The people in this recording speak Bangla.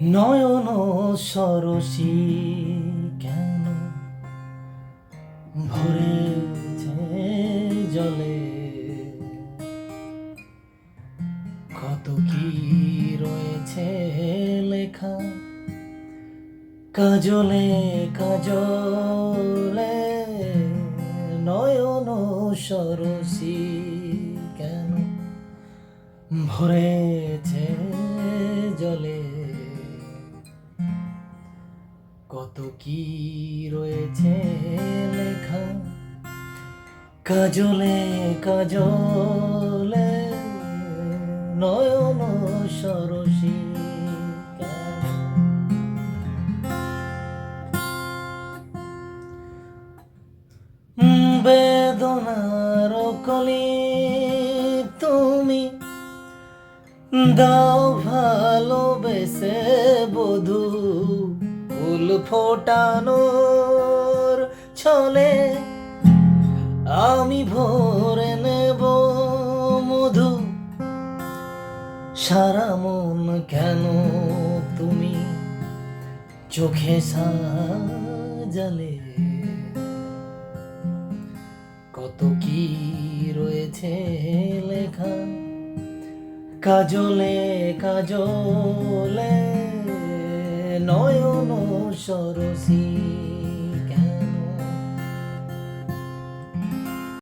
নয়ন সরসী কেন ভরেছে জলে, কত কি রয়েছে লেখা কাজলে কাজলে। নয়ন সরসী কেন ভরেছে জলে, কত কি রয়েছে লেখা কাজলে কাজলে। নয়ন সরসী কেন। বেদনার কলি তুমি দাও ভালোবেসে বধূ, ফুল ফোটানোর ছলে আমি ভরে নেব মধু। সারা মন কেন তুমি চোখে সাজালে, কত কি রয়েছে লেখা কাজলে কাজলে। নয়ন সরসী।